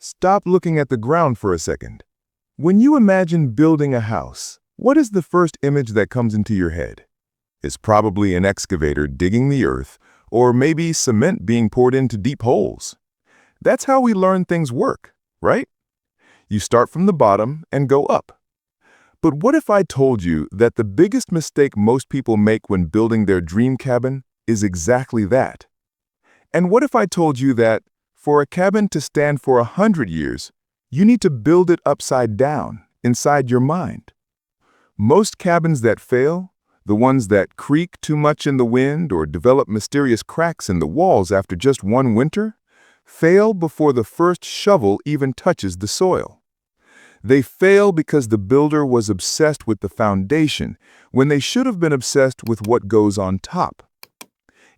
Stop looking at the ground for a second. When you imagine building a house, what is the first image that comes into your head? It's probably an excavator digging the earth, or maybe cement being poured into deep holes. That's how we learn things work, right? You start from the bottom and go up. But what if I told you that the biggest mistake most people make when building their dream cabin is exactly that? And what if I told you that for a cabin to stand for 100 years, you need to build it upside down, inside your mind? Most cabins that fail, the ones that creak too much in the wind or develop mysterious cracks in the walls after just one winter, fail before the first shovel even touches the soil. They fail because the builder was obsessed with the foundation when they should have been obsessed with what goes on top.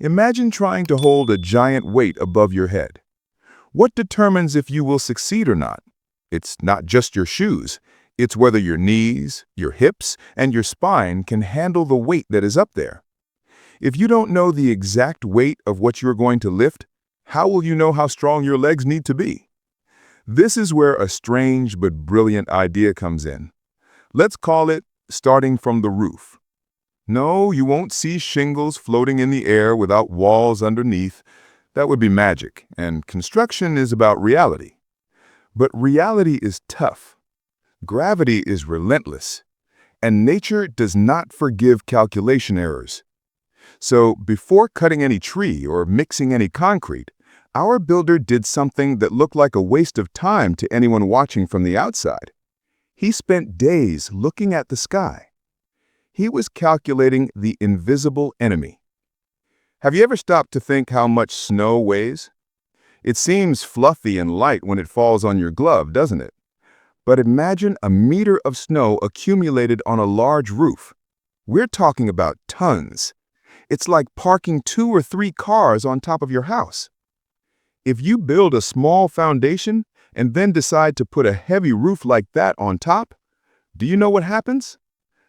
Imagine trying to hold a giant weight above your head. What determines if you will succeed or not? It's not just your shoes. It's whether your knees, your hips, and your spine can handle the weight that is up there. If you don't know the exact weight of what you're going to lift, how will you know how strong your legs need to be? This is where a strange but brilliant idea comes in. Let's call it starting from the roof. No, you won't see shingles floating in the air without walls underneath. That would be magic, and construction is about reality. But reality is tough. Gravity is relentless, and nature does not forgive calculation errors. So before cutting any tree or mixing any concrete, our builder did something that looked like a waste of time to anyone watching from the outside. He spent days looking at the sky. He was calculating the invisible enemy. Have you ever stopped to think how much snow weighs? It seems fluffy and light when it falls on your glove, doesn't it? But imagine a meter of snow accumulated on a large roof. We're talking about tons. It's like parking 2 or 3 cars on top of your house. If you build a small foundation and then decide to put a heavy roof like that on top, do you know what happens?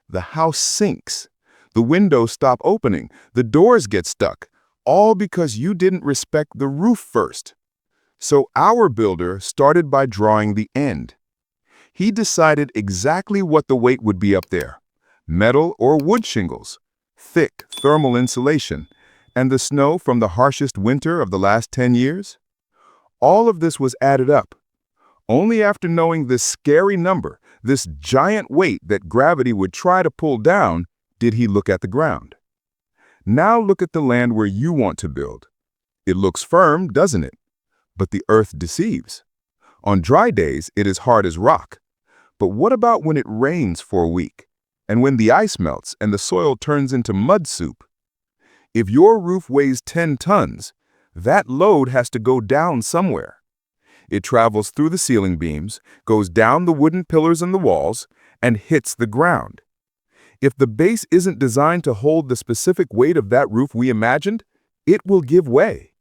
The house sinks. The windows stop opening. The doors get stuck, all because you didn't respect the roof first. So our builder started by drawing the end. He decided exactly what the weight would be up there: metal or wood shingles, thick thermal insulation, and the snow from the harshest winter of the last 10 years. All of this was added up. Only after knowing this scary number, this giant weight that gravity would try to pull down, did he look at the ground. Now look at the land where you want to build. It looks firm, doesn't it? But the earth deceives. On dry days, it is hard as rock. But what about when it rains for a week, and when the ice melts and the soil turns into mud soup? If your roof weighs 10 tons, that load has to go down somewhere. It travels through the ceiling beams, goes down the wooden pillars and the walls, and hits the ground. If the base isn't designed to hold the specific weight of that roof we imagined, it will give way.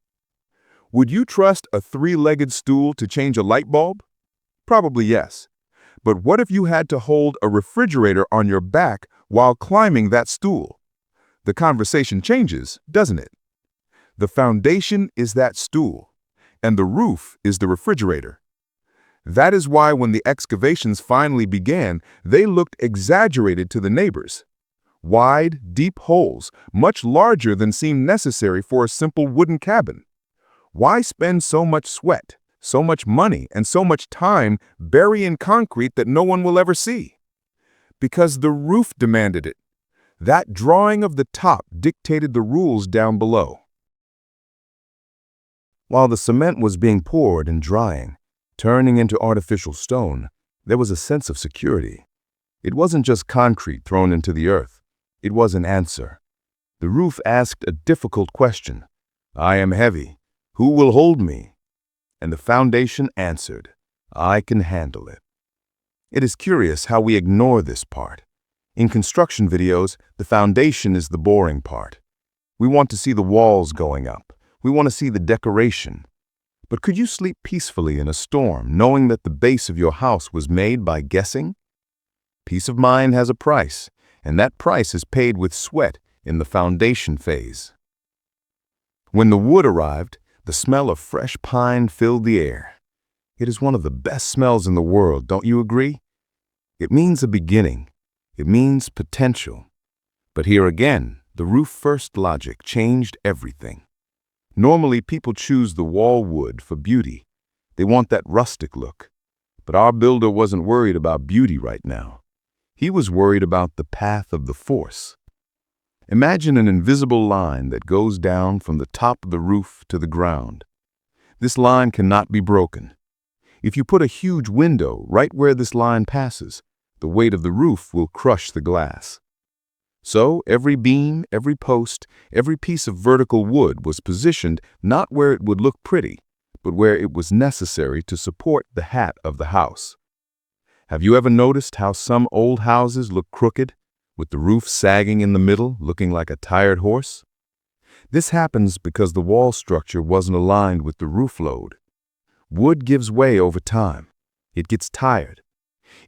Would you trust a 3-legged stool to change a light bulb? Probably yes. But what if you had to hold a refrigerator on your back while climbing that stool? The conversation changes, doesn't it? The foundation is that stool, and the roof is the refrigerator. That is why when the excavations finally began, they looked exaggerated to the neighbors. Wide, deep holes, much larger than seemed necessary for a simple wooden cabin. Why spend so much sweat, so much money, and so much time burying concrete that no one will ever see? Because the roof demanded it. That drawing of the top dictated the rules down below. While the cement was being poured and drying, turning into artificial stone, there was a sense of security. It wasn't just concrete thrown into the earth. It was an answer. The roof asked a difficult question. I am heavy. Who will hold me? And the foundation answered, I can handle it. It is curious how we ignore this part. In construction videos, the foundation is the boring part. We want to see the walls going up. We want to see the decoration. But could you sleep peacefully in a storm, knowing that the base of your house was made by guessing? Peace of mind has a price, and that price is paid with sweat in the foundation phase. When the wood arrived, the smell of fresh pine filled the air. It is one of the best smells in the world, don't you agree? It means a beginning. It means potential. But here again, the roof-first logic changed everything. Normally, people choose the wall wood for beauty. They want that rustic look. But our builder wasn't worried about beauty right now. He was worried about the path of the force. Imagine an invisible line that goes down from the top of the roof to the ground. This line cannot be broken. If you put a huge window right where this line passes, the weight of the roof will crush the glass. So every beam, every post, every piece of vertical wood was positioned not where it would look pretty, but where it was necessary to support the hat of the house. Have you ever noticed how some old houses look crooked, with the roof sagging in the middle, looking like a tired horse? This happens because the wall structure wasn't aligned with the roof load. Wood gives way over time. It gets tired.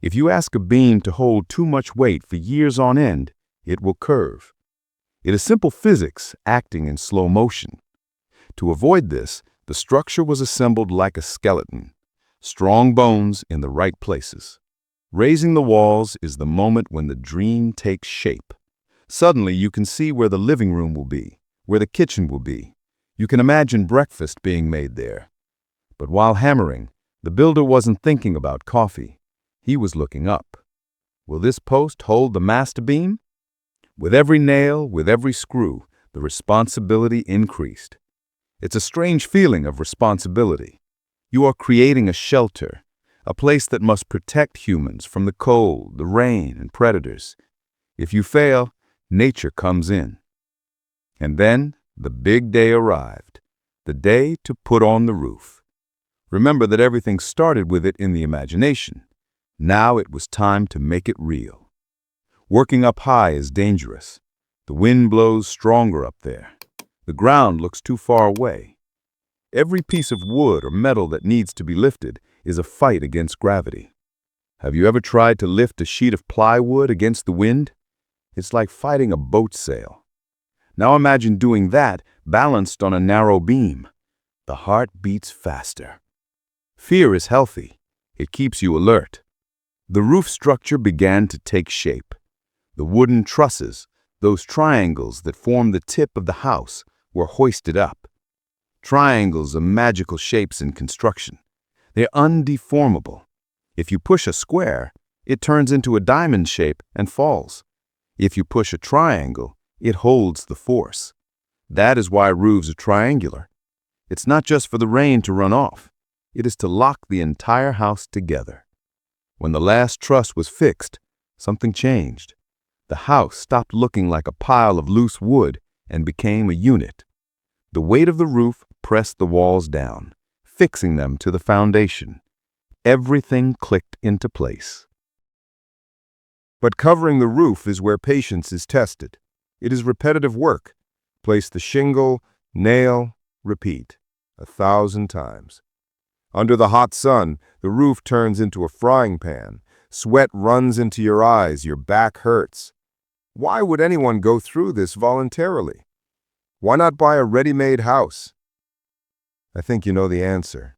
If you ask a beam to hold too much weight for years on end, it will curve. It is simple physics acting in slow motion. To avoid this, the structure was assembled like a skeleton, strong bones in the right places. Raising the walls is the moment when the dream takes shape. Suddenly, you can see where the living room will be, where the kitchen will be. You can imagine breakfast being made there. But while hammering, the builder wasn't thinking about coffee. He was looking up. Will this post hold the master beam? With every nail, with every screw, the responsibility increased. It's a strange feeling of responsibility. You are creating a shelter, a place that must protect humans from the cold, the rain, and predators. If you fail, nature comes in. And then the big day arrived, the day to put on the roof. Remember that everything started with it in the imagination. Now it was time to make it real. Working up high is dangerous. The wind blows stronger up there. The ground looks too far away. Every piece of wood or metal that needs to be lifted is a fight against gravity. Have you ever tried to lift a sheet of plywood against the wind? It's like fighting a boat sail. Now imagine doing that balanced on a narrow beam. The heart beats faster. Fear is healthy. It keeps you alert. The roof structure began to take shape. The wooden trusses, those triangles that form the tip of the house, were hoisted up. Triangles are magical shapes in construction. They're undeformable. If you push a square, it turns into a diamond shape and falls. If you push a triangle, it holds the force. That is why roofs are triangular. It's not just for the rain to run off. It is to lock the entire house together. When the last truss was fixed, something changed. The house stopped looking like a pile of loose wood and became a unit. The weight of the roof pressed the walls down, fixing them to the foundation. Everything clicked into place. But covering the roof is where patience is tested. It is repetitive work. Place the shingle, nail, repeat, 1,000 times. Under the hot sun, the roof turns into a frying pan. Sweat runs into your eyes, your back hurts. Why would anyone go through this voluntarily? Why not buy a ready-made house? I think you know the answer.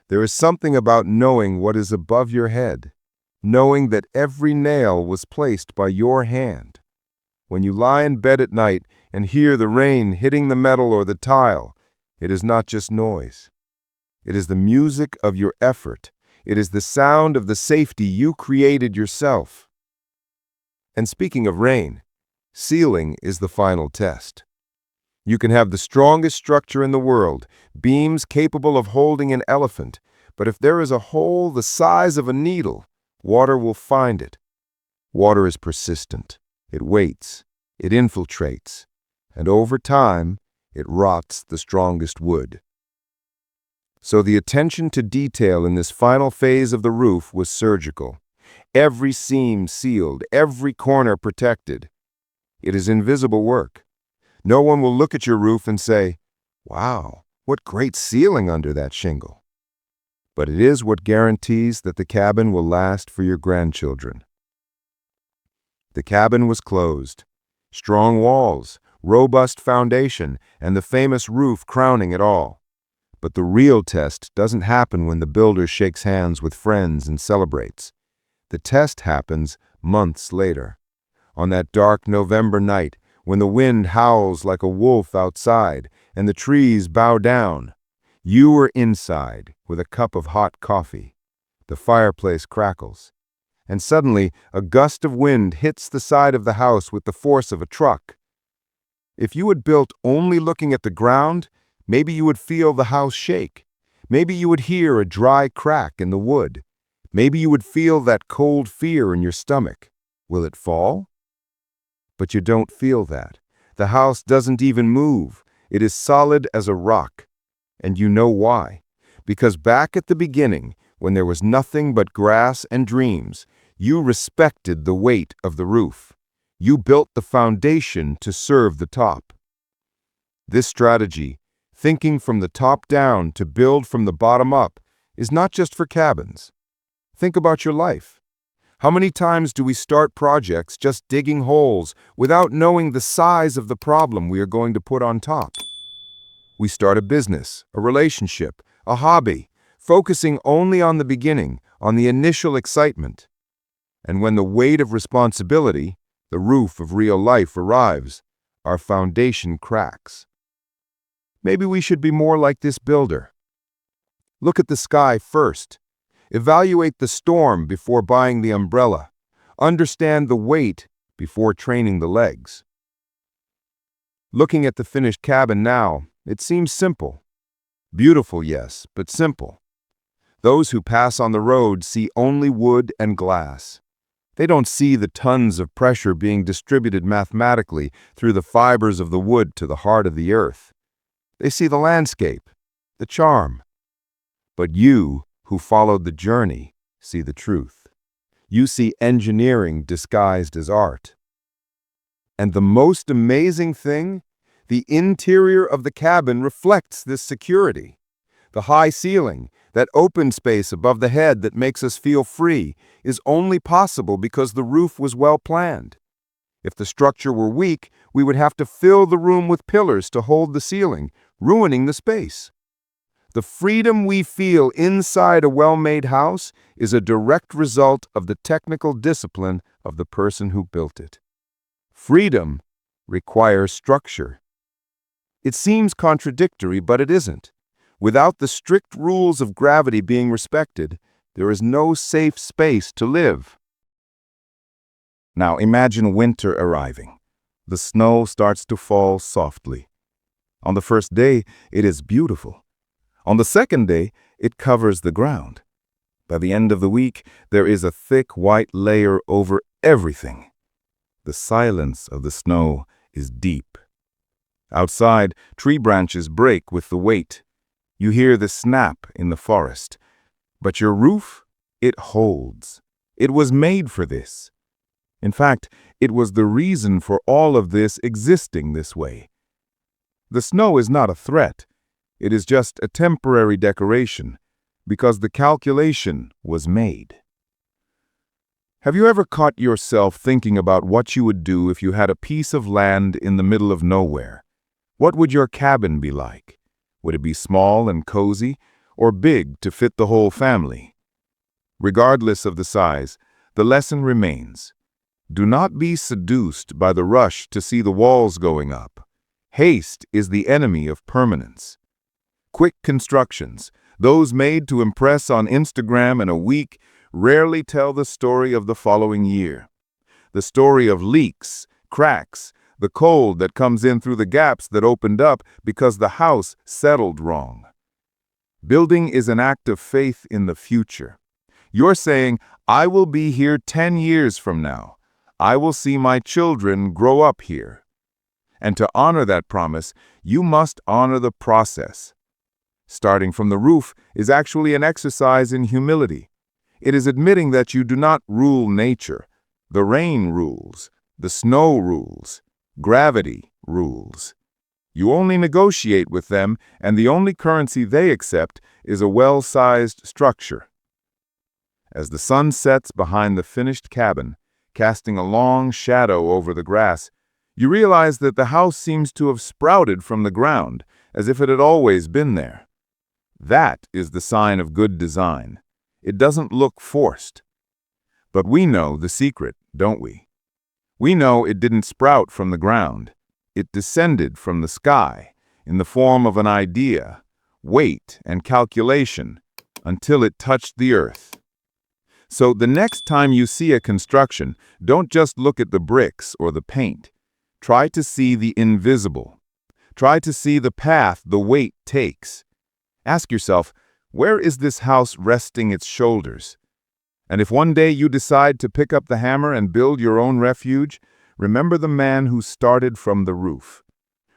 There is something about knowing what is above your head, knowing that every nail was placed by your hand. When you lie in bed at night and hear the rain hitting the metal or the tile, it is not just noise. It is the music of your effort. It is the sound of the safety you created yourself. And speaking of rain, sealing is the final test. You can have the strongest structure in the world, beams capable of holding an elephant, but if there is a hole the size of a needle, water will find it. Water is persistent. It waits. It infiltrates. And over time, it rots the strongest wood. So the attention to detail in this final phase of the roof was surgical. Every seam sealed, every corner protected. It is invisible work. No one will look at your roof and say, "Wow, what great ceiling under that shingle." But it is what guarantees that the cabin will last for your grandchildren. The cabin was closed. Strong walls, robust foundation, and the famous roof crowning it all. But the real test doesn't happen when the builder shakes hands with friends and celebrates. The test happens months later, on that dark November night when the wind howls like a wolf outside and the trees bow down. You are inside with a cup of hot coffee. The fireplace crackles, and suddenly a gust of wind hits the side of the house with the force of a truck. If you had built only looking at the ground, maybe you would feel the house shake. Maybe you would hear a dry crack in the wood. Maybe you would feel that cold fear in your stomach. Will it fall? But you don't feel that. The house doesn't even move. It is solid as a rock. And you know why. Because back at the beginning, when there was nothing but grass and dreams, you respected the weight of the roof. You built the foundation to serve the top. This strategy, thinking from the top down to build from the bottom up, is not just for cabins. Think about your life. How many times do we start projects just digging holes without knowing the size of the problem we are going to put on top? We start a business, a relationship, a hobby, focusing only on the beginning, on the initial excitement. And when the weight of responsibility, the roof of real life arrives, our foundation cracks. Maybe we should be more like this builder. Look at the sky first. Evaluate the storm before buying the umbrella. Understand the weight before training the legs. Looking at the finished cabin now, it seems simple. Beautiful, yes, but simple. Those who pass on the road see only wood and glass. They don't see the tons of pressure being distributed mathematically through the fibers of the wood to the heart of the earth. They see the landscape, the charm. But you, who followed the journey, see the truth. You see engineering disguised as art. And the most amazing thing? The interior of the cabin reflects this security. The high ceiling, that open space above the head that makes us feel free, is only possible because the roof was well planned. If the structure were weak, we would have to fill the room with pillars to hold the ceiling, ruining the space. The freedom we feel inside a well-made house is a direct result of the technical discipline of the person who built it. Freedom requires structure. It seems contradictory, but it isn't. Without the strict rules of gravity being respected, there is no safe space to live. Now imagine winter arriving. The snow starts to fall softly. On the first day, it is beautiful. On the second day, it covers the ground. By the end of the week, there is a thick white layer over everything. The silence of the snow is deep. Outside, tree branches break with the weight. You hear the snap in the forest. But your roof, it holds. It was made for this. In fact, it was the reason for all of this existing this way. The snow is not a threat. It is just a temporary decoration, because the calculation was made. Have you ever caught yourself thinking about what you would do if you had a piece of land in the middle of nowhere? What would your cabin be like? Would it be small and cozy, or big to fit the whole family? Regardless of the size, the lesson remains. Do not be seduced by the rush to see the walls going up. Haste is the enemy of permanence. Quick constructions, those made to impress on Instagram in a week, rarely tell the story of the following year. The story of leaks, cracks, the cold that comes in through the gaps that opened up because the house settled wrong. Building is an act of faith in the future. You're saying, I will be here 10 years from now. I will see my children grow up here. And to honor that promise, you must honor the process. Starting from the roof is actually an exercise in humility. It is admitting that you do not rule nature. The rain rules. The snow rules. Gravity rules. You only negotiate with them, and the only currency they accept is a well-sized structure. As the sun sets behind the finished cabin, casting a long shadow over the grass, you realize that the house seems to have sprouted from the ground, as if it had always been there. That is the sign of good design. It doesn't look forced. But we know the secret, don't we? We know it didn't sprout from the ground. It descended from the sky in the form of an idea, weight, and calculation until it touched the earth. So the next time you see a construction, don't just look at the bricks or the paint. Try to see the invisible. Try to see the path the weight takes. Ask yourself, where is this house resting its shoulders? And if one day you decide to pick up the hammer and build your own refuge, remember the man who started from the roof.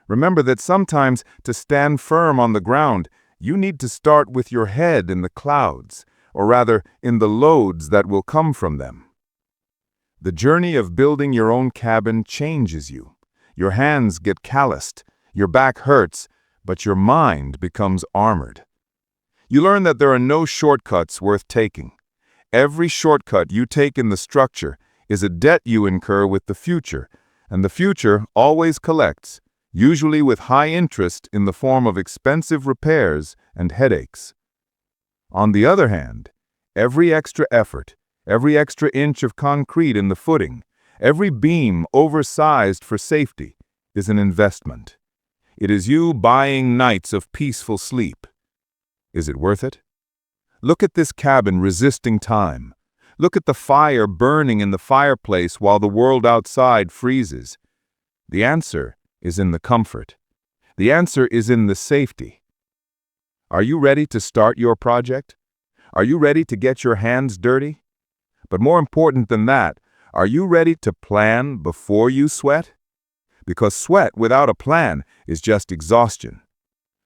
Remember that sometimes to stand firm on the ground, you need to start with your head in the clouds, or rather in the loads that will come from them. The journey of building your own cabin changes you. Your hands get calloused, your back hurts, but your mind becomes armored. You learn that there are no shortcuts worth taking. Every shortcut you take in the structure is a debt you incur with the future, and the future always collects, usually with high interest in the form of expensive repairs and headaches. On the other hand, every extra effort, every extra inch of concrete in the footing, every beam oversized for safety is an investment. It is you buying nights of peaceful sleep. Is it worth it? Look at this cabin resisting time. Look at the fire burning in the fireplace while the world outside freezes. The answer is in the comfort. The answer is in the safety. Are you ready to start your project? Are you ready to get your hands dirty? But more important than that, are you ready to plan before you sweat? Because sweat without a plan is just exhaustion.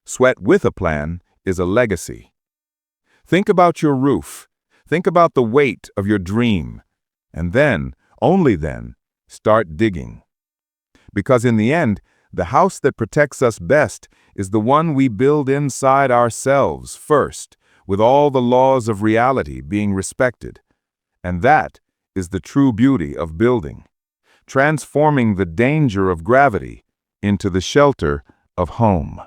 Sweat with a plan is a legacy. Think about your roof. Think about the weight of your dream. And then, only then, start digging. Because in the end, the house that protects us best is the one we build inside ourselves first, with all the laws of reality being respected. And that is the true beauty of building, transforming the danger of gravity into the shelter of home.